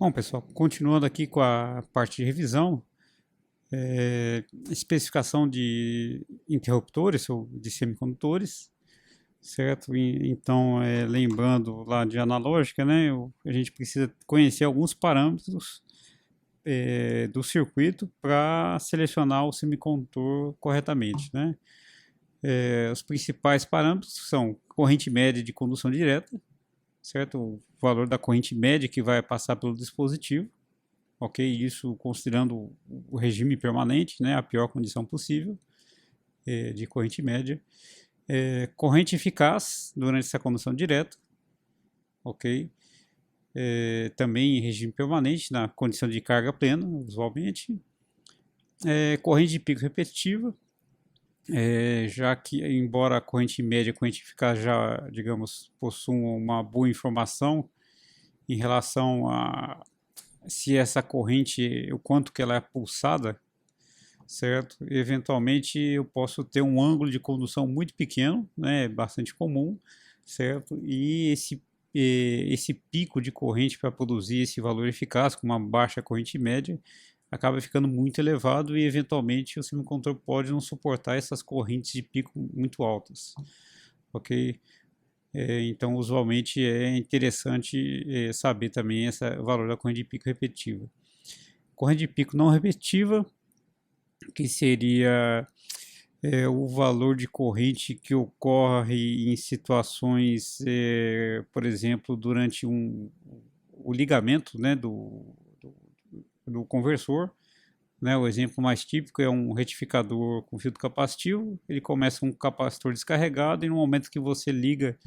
Bom, pessoal, continuando aqui com a parte de revisão, especificação de interruptores ou de semicondutores, certo? Então, lembrando lá de analógica, né, a gente precisa conhecer alguns parâmetros do circuito para selecionar o semicondutor corretamente, né? Os principais parâmetros são corrente média de condução direta, certo? O valor da corrente média que vai passar pelo dispositivo, ok? Isso considerando o regime permanente, né? A pior condição possível de corrente média. Corrente eficaz durante essa condução direta, ok? Também em regime permanente, na condição de carga plena, usualmente. Corrente de pico repetitiva, já que, embora a corrente média e a corrente eficaz já, digamos, possuam uma boa informação em relação a se essa corrente, o quanto que ela é pulsada, certo? Eventualmente eu posso ter um ângulo de condução muito pequeno, né, bastante comum, certo? E esse pico de corrente para produzir esse valor eficaz com uma baixa corrente média acaba ficando muito elevado e eventualmente o semicondutor pode não suportar essas correntes de pico muito altas, ok? Então, usualmente é interessante saber também esse valor da corrente de pico repetitiva. Corrente de pico não repetitiva, que seria o valor de corrente que ocorre em situações, por exemplo, durante o ligamento, né, do conversor. Né, o exemplo mais típico é um retificador com filtro capacitivo. Ele começa com um capacitor descarregado e no momento que você liga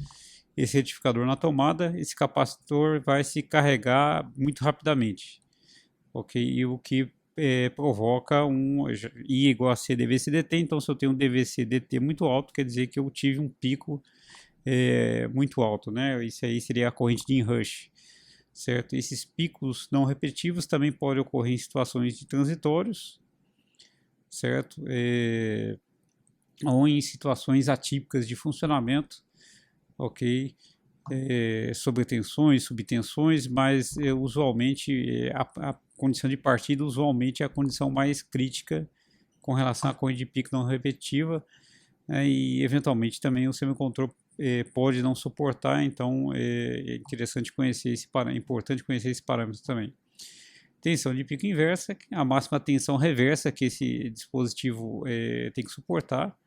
esse retificador na tomada, esse capacitor vai se carregar muito rapidamente, ok? E o que provoca um I igual a C dVc-dt. Então, se eu tenho um dVc-dt muito alto, quer dizer que eu tive um pico muito alto, né? Isso aí seria a corrente de inrush, certo? Esses picos não repetitivos também podem ocorrer em situações de transitórios, certo? Ou em situações atípicas de funcionamento, ok? Sobretensões, subtensões, mas usualmente a condição de partida usualmente é a condição mais crítica com relação à corrente de pico não repetitiva, e eventualmente também o semicondutor pode não suportar, então é interessante conhecer é importante conhecer esse parâmetro também. Tensão de pico inversa, a máxima tensão reversa que esse dispositivo tem que suportar,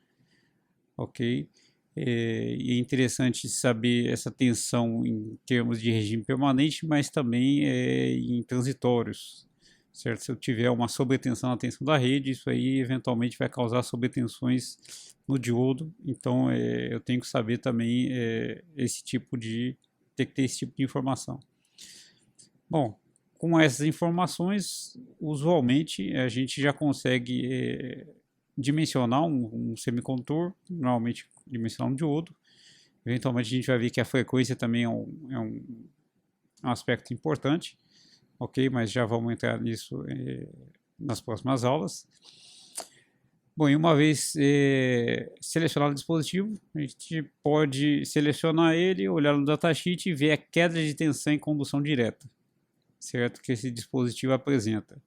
ok? E é interessante saber essa tensão em termos de regime permanente, mas também em transitórios, certo? Se eu tiver uma sobretensão na tensão da rede, isso aí eventualmente vai causar sobretensões no diodo, então eu tenho que saber também ter que ter esse tipo de informação. Bom, com essas informações, usualmente a gente já consegue dimensionar um semicondutor, normalmente dimensionar um diodo. Eventualmente a gente vai ver que a frequência também é um aspecto importante, ok? Mas já vamos entrar nisso nas próximas aulas. Bom, e uma vez selecionado o dispositivo, a gente pode selecionar ele, olhar no datasheet e ver a queda de tensão em condução direta, certo? Que esse dispositivo apresenta,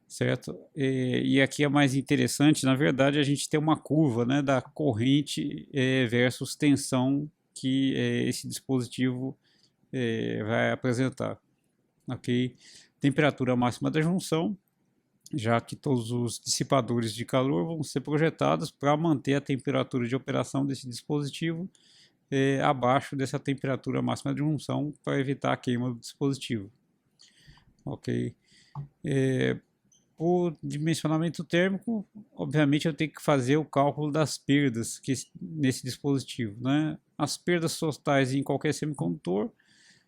certo? E aqui é mais interessante, na verdade, a gente tem uma curva, né, da corrente versus tensão que esse dispositivo vai apresentar, ok? Temperatura máxima da junção, já que todos os dissipadores de calor vão ser projetados para manter a temperatura de operação desse dispositivo abaixo dessa temperatura máxima de junção para evitar a queima do dispositivo, ok? Por dimensionamento térmico, obviamente eu tenho que fazer o cálculo das perdas nesse dispositivo, né? As perdas totais em qualquer semicondutor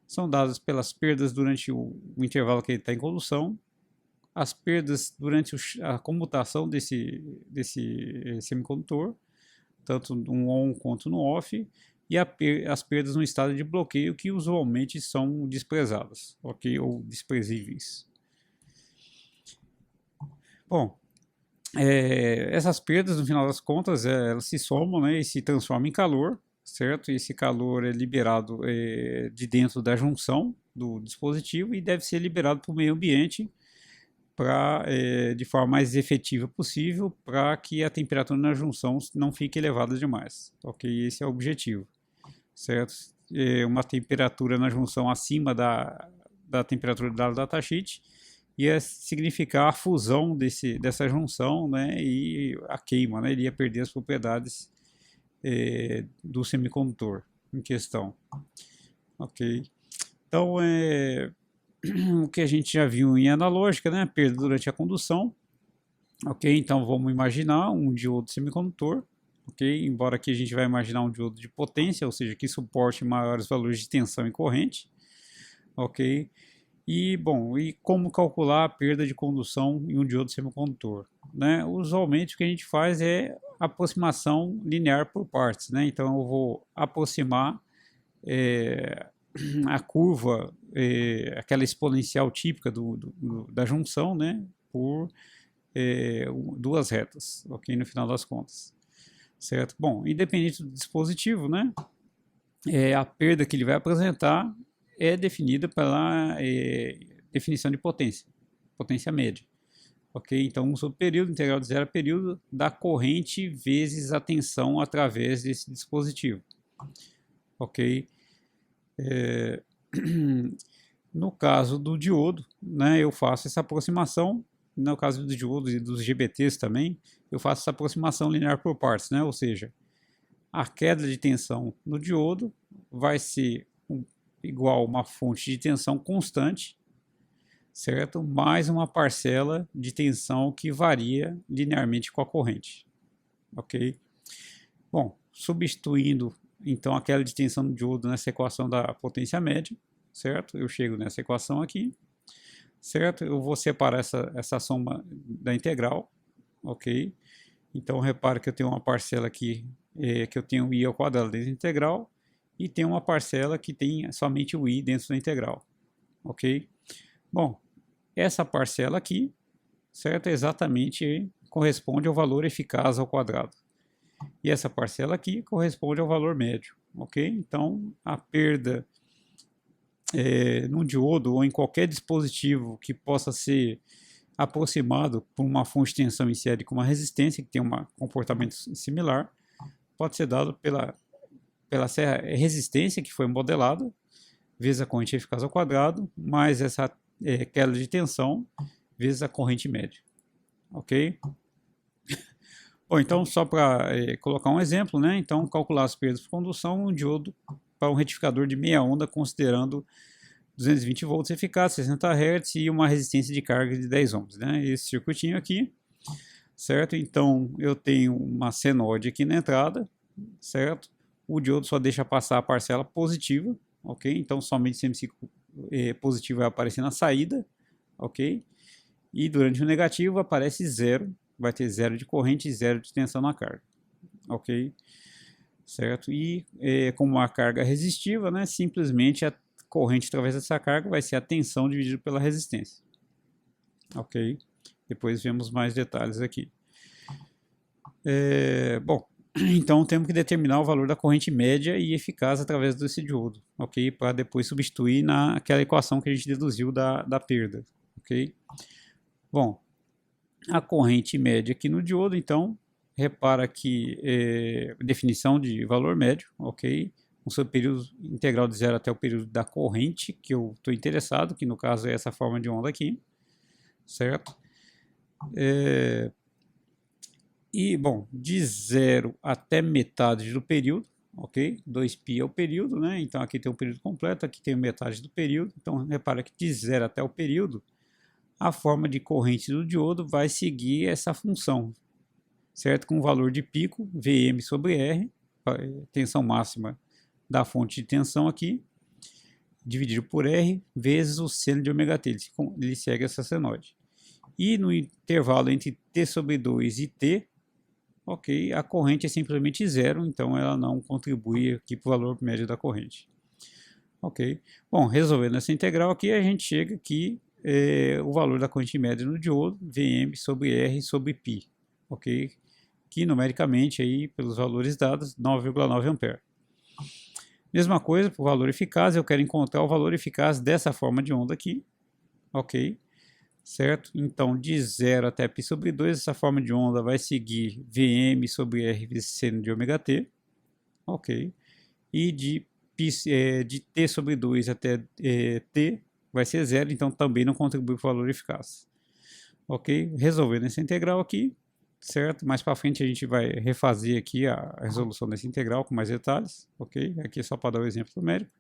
são dadas pelas perdas durante o intervalo que ele está em condução, as perdas durante a comutação desse semicondutor, tanto no on quanto no off, e as perdas no estado de bloqueio, que usualmente são desprezadas, ok? Ou desprezíveis. Bom, essas perdas, no final das contas, elas se somam, né, e se transformam em calor, certo? E esse calor é liberado de dentro da junção, do dispositivo e deve ser liberado para o meio ambiente de forma mais efetiva possível, para que a temperatura na junção não fique elevada demais. Ok? Esse é o objetivo, certo? Uma temperatura na junção acima da temperatura da datasheet ia significar a fusão dessa junção, né, e a queima, né, ele ia perder as propriedades do semicondutor em questão. Ok? Então, o que a gente já viu em analógica, né, perda durante a condução. Ok? Então, vamos imaginar um diodo semicondutor. Ok? Embora aqui a gente vai imaginar um diodo de potência, ou seja, que suporte maiores valores de tensão e corrente. Ok? E, bom, e como calcular a perda de condução em um diodo semicondutor? Né? Usualmente o que a gente faz é aproximação linear por partes, né? Então eu vou aproximar a curva, aquela exponencial típica da junção, né? Por duas retas, ok? No final das contas, certo? Bom, independente do dispositivo, né? A perda que ele vai apresentar é definida pela definição de potência, potência média. Ok? Então, 1 sobre período, integral de zero a período, da corrente vezes a tensão através desse dispositivo. Ok? No caso do diodo, né, eu faço essa aproximação. No caso do diodo e dos GBTs também, eu faço essa aproximação linear por partes, né? Ou seja, a queda de tensão no diodo vai ser igual a uma fonte de tensão constante, certo? Mais uma parcela de tensão que varia linearmente com a corrente, ok? Bom, substituindo então a queda de tensão no diodo nessa equação da potência média, certo? Eu chego nessa equação aqui, certo? Eu vou separar essa soma da integral, ok? Então repare que eu tenho uma parcela aqui que eu tenho i ao quadrado dentro da integral, e tem uma parcela que tem somente o i dentro da integral, ok? Bom, essa parcela aqui, certo, exatamente corresponde ao valor eficaz ao quadrado. E essa parcela aqui corresponde ao valor médio, ok? Então, a perda num diodo ou em qualquer dispositivo que possa ser aproximado por uma fonte de tensão em série com uma resistência que tem um comportamento similar, pode ser dado pela resistência que foi modelada, vezes a corrente eficaz ao quadrado, mais essa queda de tensão, vezes a corrente média. Ok? Bom, então, só para colocar um exemplo, né? Então, calcular as perdas por condução, um diodo para um retificador de meia onda, considerando 220 volts eficaz, 60 Hz e uma resistência de carga de 10 ohms, né? Esse circuitinho aqui, certo? Então, eu tenho uma senoide aqui na entrada, certo? O diodo só deixa passar a parcela positiva, ok? Então, somente semiciclo positivo vai aparecer na saída, ok? E durante o negativo aparece zero, vai ter zero de corrente e zero de tensão na carga, ok? Certo? E como a carga é resistiva, né? Simplesmente a corrente através dessa carga vai ser a tensão dividido pela resistência, ok? Depois vemos mais detalhes aqui. Bom, então temos que determinar o valor da corrente média e eficaz através desse diodo, ok? Para depois substituir naquela equação que a gente deduziu da perda, ok? Bom, a corrente média aqui no diodo, então, repara que definição de valor médio, ok? O seu período integral de zero até o período da corrente que eu estou interessado, que no caso é essa forma de onda aqui, certo? E, bom, de zero até metade do período, ok? 2π é o período, né? Então aqui tem o período completo, aqui tem metade do período. Então repara que de zero até o período, a forma de corrente do diodo vai seguir essa função, certo? Com o valor de pico, Vm sobre R, tensão máxima da fonte de tensão aqui, dividido por R, vezes o seno de ômega-t. Ele segue essa senoide. E no intervalo entre T sobre 2 e T, ok, a corrente é simplesmente zero, então ela não contribui aqui para o valor médio da corrente. Ok, bom, resolvendo essa integral aqui, a gente chega aqui o valor da corrente média no diodo, Vm sobre R sobre π, ok, que numericamente aí, pelos valores dados, 9,9 ampere. Mesma coisa para o valor eficaz, eu quero encontrar o valor eficaz dessa forma de onda aqui, ok? Certo? Então, de 0 até π sobre 2, essa forma de onda vai seguir Vm sobre R vezes seno de ômega t, ok? E de t sobre 2 até t vai ser 0, então também não contribui para o valor eficaz. Ok? Resolvendo essa integral aqui, certo? Mais para frente a gente vai refazer aqui a resolução dessa integral com mais detalhes, ok? Aqui é só para dar o exemplo numérico.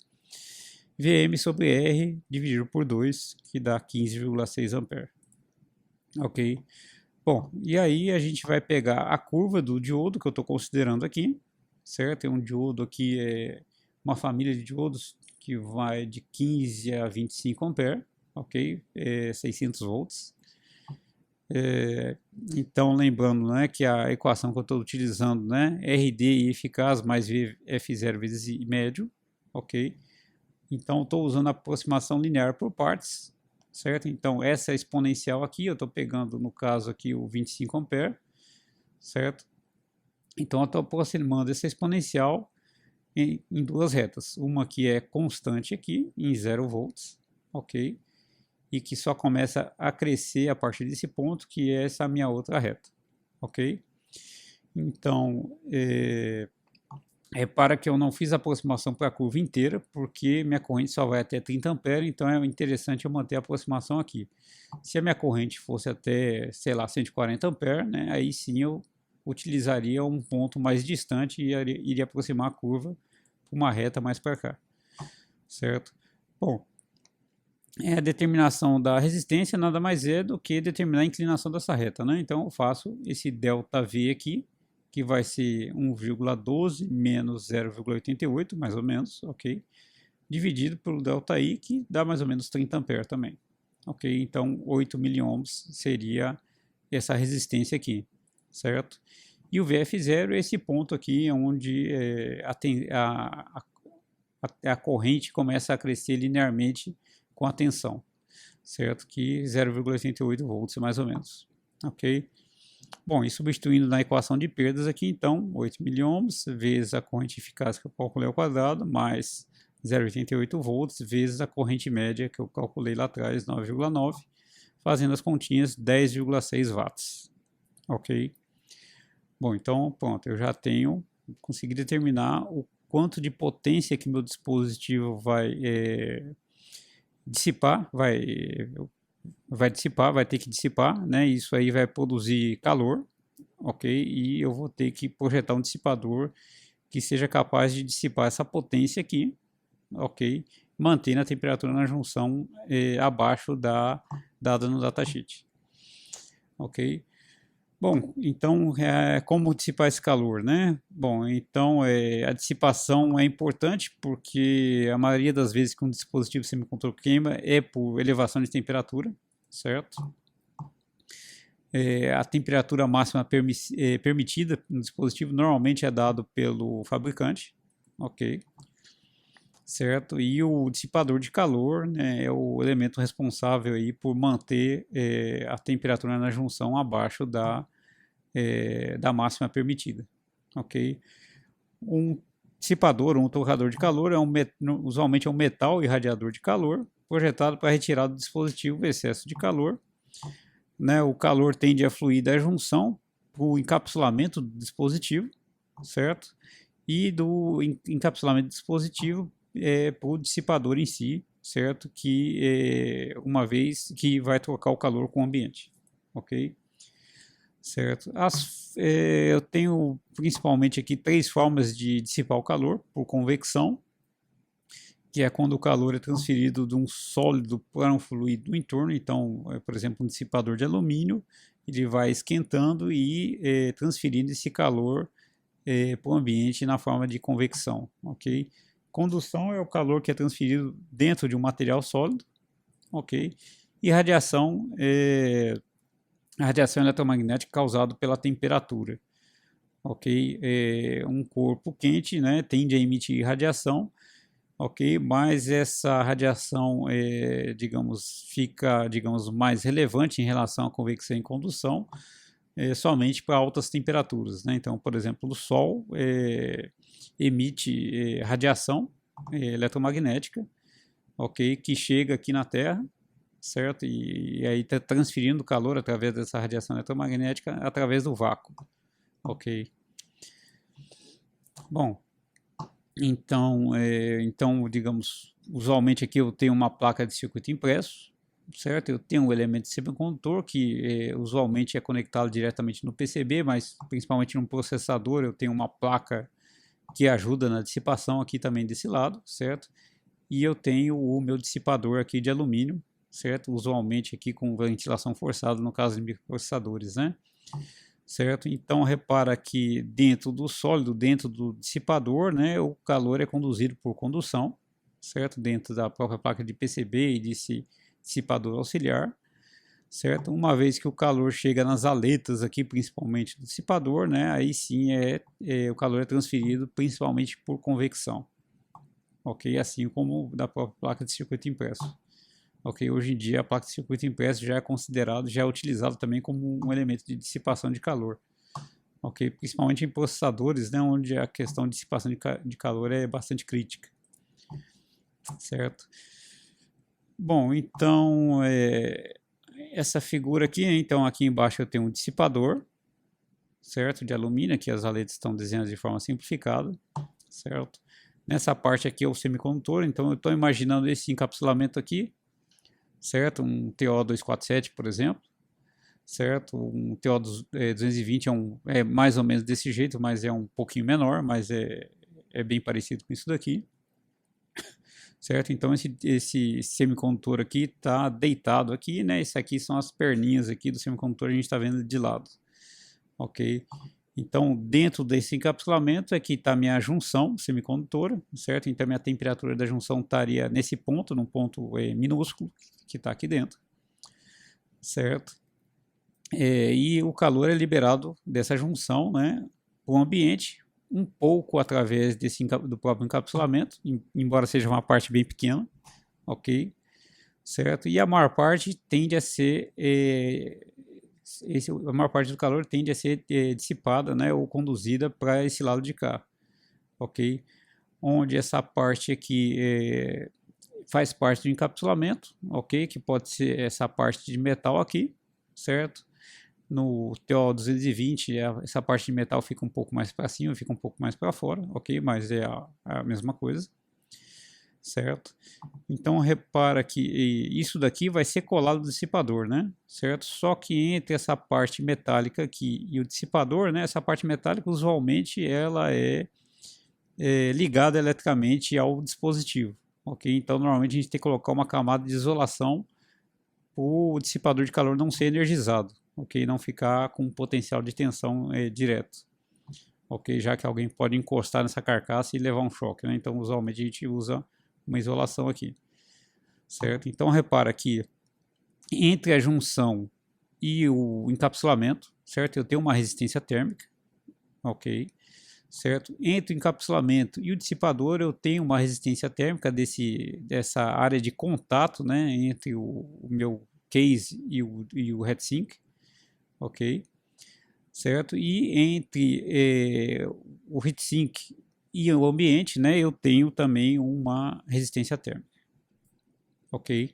Vm sobre R dividido por 2, que dá 15,6 ampere. Ok? Bom, e aí a gente vai pegar a curva do diodo que eu estou considerando aqui, certo? Tem um diodo aqui, uma família de diodos que vai de 15 a 25 ampere, ok? 600 volts. Então, lembrando, né, que a equação que eu estou utilizando, né, RD eficaz mais F0 vezes I médio, ok? Então, estou usando a aproximação linear por partes, certo? Então, essa exponencial aqui, eu estou pegando, no caso aqui, o 25 ampere, certo? Então, eu estou aproximando essa exponencial em duas retas. Uma que é constante aqui, em 0 volts, ok? E que só começa a crescer a partir desse ponto, que é essa minha outra reta, ok? Então, repara que eu não fiz a aproximação para a curva inteira, porque minha corrente só vai até 30 ampere, então é interessante eu manter a aproximação aqui. Se a minha corrente fosse até, sei lá, 140 ampere, né, aí sim eu utilizaria um ponto mais distante e iria aproximar a curva para uma reta mais para cá, certo? Bom, a determinação da resistência nada mais é do que determinar a inclinação dessa reta, né? Então eu faço esse ΔV aqui, que vai ser 1,12 menos 0,88, mais ou menos, ok? Dividido pelo ΔI, que dá mais ou menos 30 ampere também, ok? Então 8 miliohms seria essa resistência aqui, certo? E o VF0 é esse ponto aqui onde a corrente começa a crescer linearmente com a tensão, certo? Que 0,88 volts mais ou menos, ok? Bom, e substituindo na equação de perdas aqui, então, 8 miliohms vezes a corrente eficaz que eu calculei ao quadrado, mais 0,88 volts vezes a corrente média que eu calculei lá atrás, 9,9, fazendo as continhas, 10,6 watts, ok? Bom, então, pronto, eu já consegui determinar o quanto de potência que meu dispositivo vai dissipar, vai ter que dissipar, né? Isso aí vai produzir calor, ok? E eu vou ter que projetar um dissipador que seja capaz de dissipar essa potência aqui, ok? Mantendo a temperatura na junção abaixo da dada no datasheet, ok? Bom, então, como dissipar esse calor, né? Bom, então, a dissipação é importante porque a maioria das vezes que um dispositivo semicondutor queima é por elevação de temperatura, certo? A temperatura máxima permitida no dispositivo normalmente é dado pelo fabricante, ok? Certo? E o dissipador de calor, né, é o elemento responsável aí por manter a temperatura na junção abaixo da máxima permitida, ok? Um dissipador, um torrador de calor, usualmente é um metal irradiador de calor, projetado para retirar do dispositivo o excesso de calor, né? O calor tende a fluir da junção para o encapsulamento do dispositivo, certo? E do encapsulamento do dispositivo para o dissipador em si, certo? Que uma vez que vai trocar o calor com o ambiente, ok? Certo. Eu tenho principalmente aqui 3 formas de dissipar o calor: por convecção, que é quando o calor é transferido de um sólido para um fluido no entorno. Então, por exemplo, um dissipador de alumínio, ele vai esquentando e transferindo esse calor para o ambiente na forma de convecção, ok? Condução é o calor que é transferido dentro de um material sólido, ok? E radiação a radiação eletromagnética causada pela temperatura, ok? Um corpo quente, né, tende a emitir radiação, ok? Mas essa radiação, fica, mais relevante em relação à convecção e condução, somente para altas temperaturas, né? Então, por exemplo, o Sol emite radiação, eletromagnética, ok, que chega aqui na Terra, certo? E aí está transferindo calor através dessa radiação eletromagnética através do vácuo, ok? Bom, então, digamos, usualmente aqui eu tenho uma placa de circuito impresso, certo? Eu tenho um elemento de semicondutor que usualmente é conectado diretamente no PCB, mas principalmente no processador eu tenho uma placa que ajuda na dissipação aqui também desse lado, certo? E eu tenho o meu dissipador aqui de alumínio, certo? Usualmente aqui com ventilação forçada no caso de microprocessadores, né? Certo? Então repara que dentro do sólido, dentro do dissipador, né, o calor é conduzido por condução, certo? Dentro da própria placa de PCB e desse dissipador auxiliar, certo? Uma vez que o calor chega nas aletas aqui, principalmente do dissipador, né, aí sim o calor é transferido principalmente por convecção, ok? Assim como da própria placa de circuito impresso. Ok, hoje em dia a placa de circuito impresso já é considerado, já é utilizado também como um elemento de dissipação de calor. Ok, principalmente em processadores, né, onde a questão de dissipação de calor é bastante crítica. Certo? Bom, então essa figura aqui, então aqui embaixo eu tenho um dissipador, certo, de alumínio, aqui as aletas estão desenhadas de forma simplificada, certo? Nessa parte aqui é o semicondutor, então eu estou imaginando esse encapsulamento aqui, certo? Um TO247, por exemplo, certo? Um TO220 é mais ou menos desse jeito, mas é um pouquinho menor, mas é bem parecido com isso daqui, certo? Então esse semicondutor aqui está deitado aqui, né? Esse aqui são as perninhas aqui do semicondutor, a gente está vendo de lado, ok? Então, dentro desse encapsulamento é que está a minha junção semicondutora, certo? Então, minha temperatura da junção estaria nesse ponto, num ponto minúsculo, que está aqui dentro, certo? E o calor é liberado dessa junção, né, para o ambiente, um pouco através do próprio encapsulamento, embora seja uma parte bem pequena, ok? Certo? E a maior parte tende a ser a maior parte do calor tende a ser dissipada, né, ou conduzida para esse lado de cá, ok? Onde essa parte aqui faz parte do encapsulamento, ok? Que pode ser essa parte de metal aqui, certo? No TO220 essa parte de metal fica um pouco mais para cima, fica um pouco mais para fora, ok? Mas é a mesma coisa, certo? Então repara que isso daqui vai ser colado no dissipador, né? Certo? Só que entre essa parte metálica aqui e o dissipador, né? Essa parte metálica usualmente ela é ligada eletricamente ao dispositivo, ok? Então normalmente a gente tem que colocar uma camada de isolação para o dissipador de calor não ser energizado, ok? Não ficar com potencial de tensão direto, ok? Já que alguém pode encostar nessa carcaça e levar um choque, né? Então usualmente a gente usa uma isolação aqui, certo? Então repara que entre a junção e o encapsulamento, certo? Eu tenho uma resistência térmica, ok? Certo? Entre o encapsulamento e o dissipador eu tenho uma resistência térmica dessa área de contato, né? Entre o meu case e o heatsink, ok? Certo? E entre o heatsink e o ambiente, né? Eu tenho também uma resistência térmica, ok?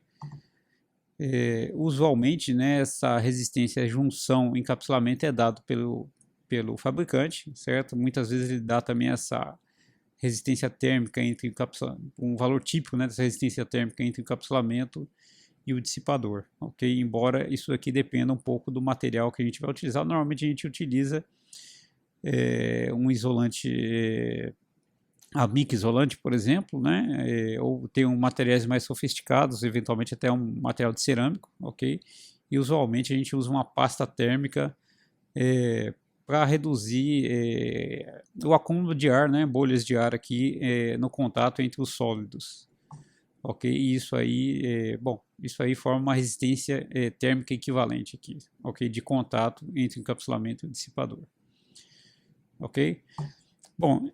Usualmente, né, essa resistência junção encapsulamento é dado pelo fabricante, certo? Muitas vezes ele dá também essa resistência térmica entre um valor típico, né, dessa resistência térmica entre o encapsulamento e o dissipador, ok? Embora isso aqui dependa um pouco do material que a gente vai utilizar. Normalmente a gente utiliza um isolante a mica isolante, por exemplo, né? Ou tem materiais mais sofisticados, eventualmente até um material de cerâmico, ok? E usualmente a gente usa uma pasta térmica para reduzir o acúmulo de ar, né? Bolhas de ar aqui no contato entre os sólidos, ok? E isso aí, bom, isso aí forma uma resistência térmica equivalente aqui, ok? De contato entre o encapsulamento e o dissipador, ok? Bom,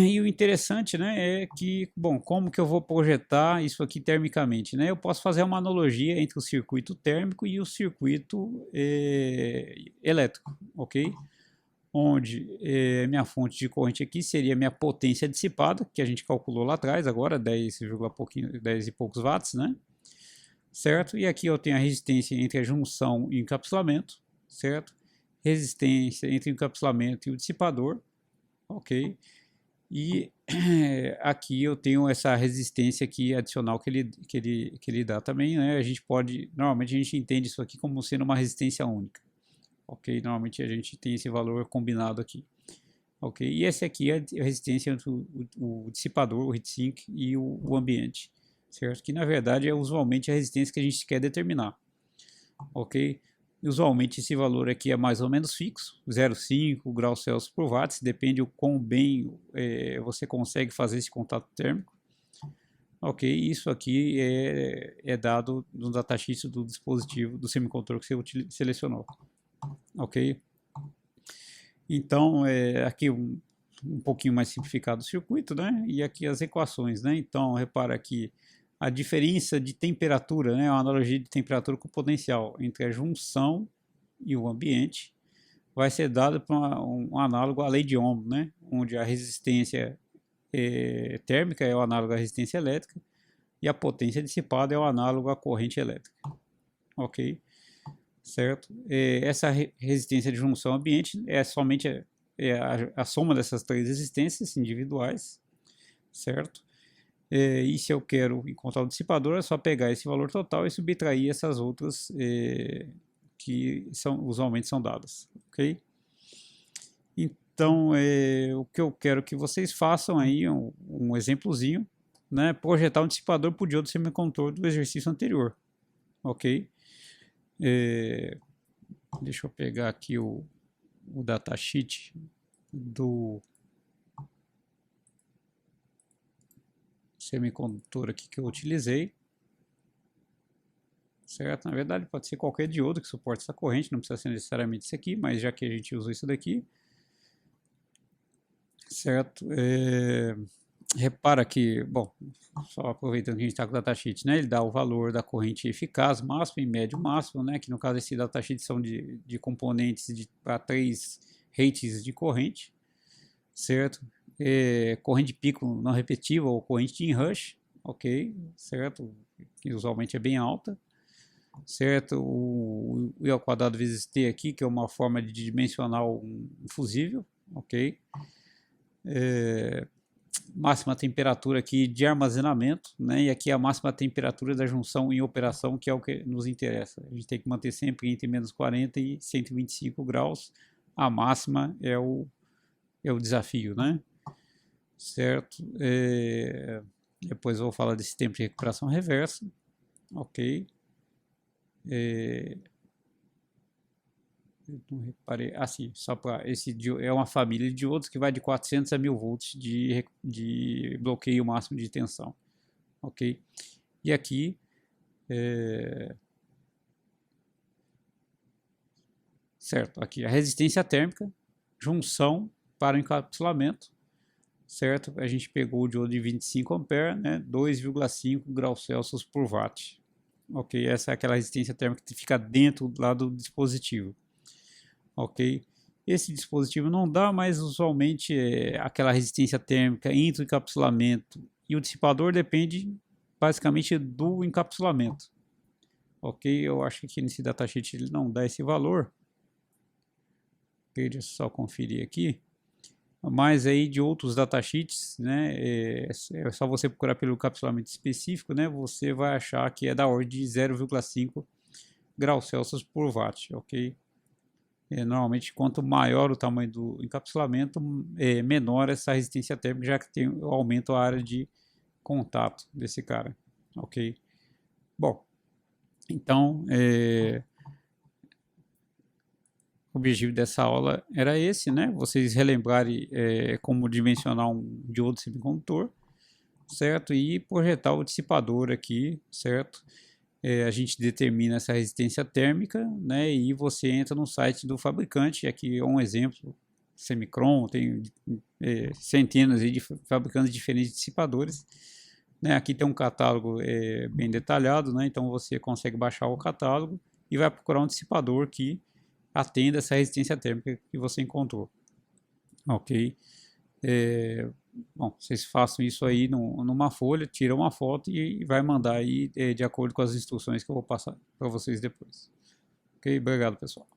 e o interessante, né, é que, bom, como que eu vou projetar isso aqui termicamente, né? Eu posso fazer uma analogia entre o circuito térmico e o circuito elétrico, ok? onde minha fonte de corrente aqui seria minha potência dissipada, que a gente calculou lá atrás, agora 10 e poucos watts, né? Certo? E aqui eu tenho a resistência entre a junção e o encapsulamento, certo? Resistência entre o encapsulamento e o dissipador, ok? E aqui eu tenho essa resistência aqui adicional que ele dá também, né? A gente pode, normalmente a gente entende isso aqui como sendo uma resistência única, ok? Normalmente a gente tem esse valor combinado aqui, ok? E essa aqui é a resistência entre o dissipador, o heatsink e o ambiente, certo? Que na verdade é usualmente a resistência que a gente quer determinar, ok? E usualmente esse valor aqui é mais ou menos fixo, 0,5 graus Celsius por watts, depende o quão bem você consegue fazer esse contato térmico. Ok, isso aqui é dado no datasheet do dispositivo, do semicondutor que você selecionou. Ok? Então, aqui um pouquinho mais simplificado o circuito, né? E aqui as equações, né? Então, repara aqui a diferença de temperatura, né? A analogia de temperatura com potencial entre a junção e o ambiente vai ser dada por um análogo à lei de Ohm, né? Onde a resistência térmica é o análogo à resistência elétrica e a potência dissipada é o análogo à corrente elétrica. Ok? Certo? Essa resistência de junção ambiente é somente a soma dessas três resistências individuais, certo? E se eu quero encontrar o dissipador, é só pegar esse valor total e subtrair essas outras que usualmente são dadas, ok? Então, o que eu quero que vocês façam aí, um exemplozinho, né? Projetar um dissipador por diodo semicondutor do exercício anterior, ok? Deixa eu pegar aqui o datasheet do semicondutor aqui que eu utilizei, certo? Na verdade pode ser qualquer diodo que suporte essa corrente, não precisa ser necessariamente esse aqui, mas já que a gente usou isso daqui, certo? Repara que, bom, só aproveitando que a gente está com o datasheet, né? Ele dá o valor da corrente eficaz máximo e médio máximo, né? Que no caso esse datasheet são de componentes para 3 rates de corrente, certo? Corrente de pico não repetível ou corrente de inrush, ok, certo? Que usualmente é bem alta, certo? O I ao quadrado vezes T aqui, que é uma forma de dimensionar um fusível, ok? Máxima temperatura aqui de armazenamento, né? E aqui a máxima temperatura da junção em operação, que é o que nos interessa. A gente tem que manter sempre entre menos 40 e 125 graus. A máxima é o desafio, né? Certo? Depois eu vou falar desse tempo de recuperação reversa, ok? Não reparei, sim, só para esse é uma família de diodos que vai de 400 a 1000 volts de bloqueio máximo de tensão, ok? E aqui certo, aqui a resistência térmica, junção para o encapsulamento, certo? A gente pegou o diodo de 25 ampere, né? 2,5 graus Celsius por watt. Ok, essa é aquela resistência térmica que fica dentro lá do dispositivo. Ok, esse dispositivo não dá, mas usualmente aquela resistência térmica entre o encapsulamento e o dissipador depende basicamente do encapsulamento. Ok, eu acho que aqui nesse datasheet ele não dá esse valor. Deixa eu só conferir aqui. Mas aí de outros datasheets, né, é só você procurar pelo encapsulamento específico, né, você vai achar que é da ordem de 0,5 graus Celsius por watt, ok? Normalmente, quanto maior o tamanho do encapsulamento, menor essa resistência térmica, já que aumenta a área de contato desse cara, ok? Bom, então, o objetivo dessa aula era esse, né? Vocês relembrarem como dimensionar um diodo semicondutor, certo? E projetar o dissipador aqui, certo? A gente determina essa resistência térmica, né? E você entra no site do fabricante. Aqui é um exemplo, Semicron, tem centenas de fabricantes diferentes de dissipadores. Né? Aqui tem um catálogo bem detalhado, né? Então você consegue baixar o catálogo e vai procurar um dissipador que atenda essa resistência térmica que você encontrou. ok? Bom, vocês façam isso aí numa folha, tira uma foto e vai mandar aí de acordo com as instruções que eu vou passar para vocês depois. Ok? Obrigado, pessoal.